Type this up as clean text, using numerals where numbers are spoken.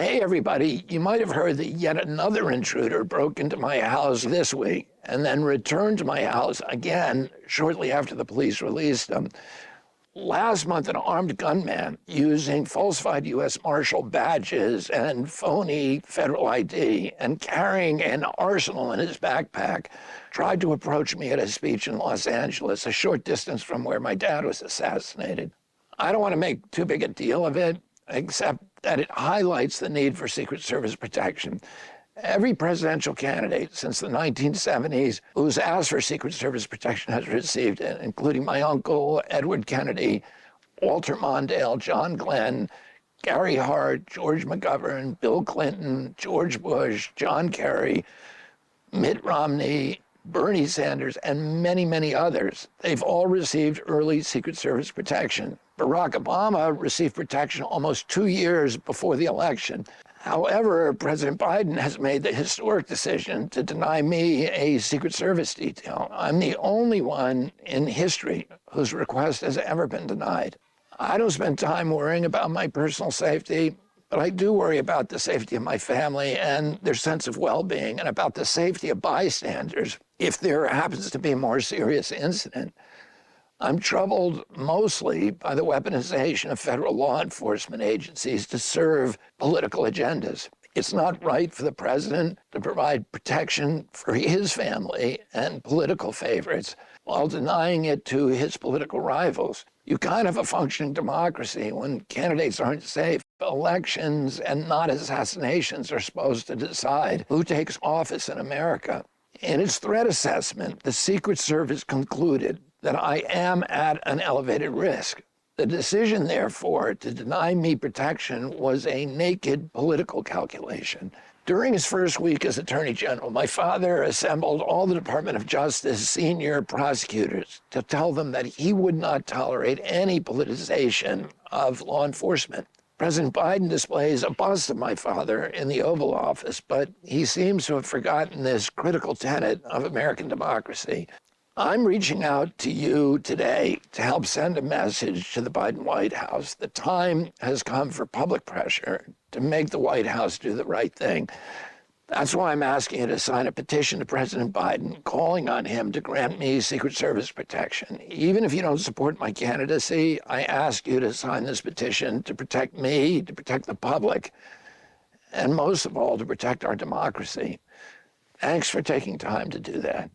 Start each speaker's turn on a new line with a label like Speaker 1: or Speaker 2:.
Speaker 1: Hey everybody, you might have heard that yet another intruder broke into my house this week and then returned to my house again shortly after the police released him. Last month, an armed gunman using falsified U.S. Marshal badges and phony federal ID and carrying an arsenal in his backpack tried to approach me at a speech in Los Angeles, a short distance from where my dad was assassinated. I don't want to make too big a deal of it, except that it highlights the need for Secret Service protection. Every presidential candidate since the 1970s who's asked for Secret Service protection has received it, including my uncle, Edward Kennedy, Walter Mondale, John Glenn, Gary Hart, George McGovern, Bill Clinton, George Bush, John Kerry, Mitt Romney, Bernie Sanders, and many, many others. They've all received early Secret Service protection. Barack Obama received protection almost 2 years before the election. However, President Biden has made the historic decision to deny me a Secret Service detail. I'm the only one in history whose request has ever been denied. I don't spend time worrying about my personal safety, but I do worry about the safety of my family and their sense of well-being, and about the safety of bystanders if there happens to be a more serious incident. I'm troubled mostly by the weaponization of federal law enforcement agencies to serve political agendas. It's not right for the president to provide protection for his family and political favorites while denying it to his political rivals. You can't have a functioning democracy when candidates aren't safe. Elections and not assassinations are supposed to decide who takes office in America. In its threat assessment, the Secret Service concluded that I am at an elevated risk. The decision, therefore, to deny me protection was a naked political calculation. During his first week as Attorney General, my father assembled all the Department of Justice senior prosecutors to tell them that he would not tolerate any politicization of law enforcement. President Biden displays a bust of my father in the Oval Office, but he seems to have forgotten this critical tenet of American democracy. I'm reaching out to you today to help send a message to the Biden White House. The time has come for public pressure to make the White House do the right thing. That's why I'm asking you to sign a petition to President Biden calling on him to grant me Secret Service protection. Even if you don't support my candidacy, I ask you to sign this petition to protect me, to protect the public, and most of all, to protect our democracy. Thanks for taking time to do that.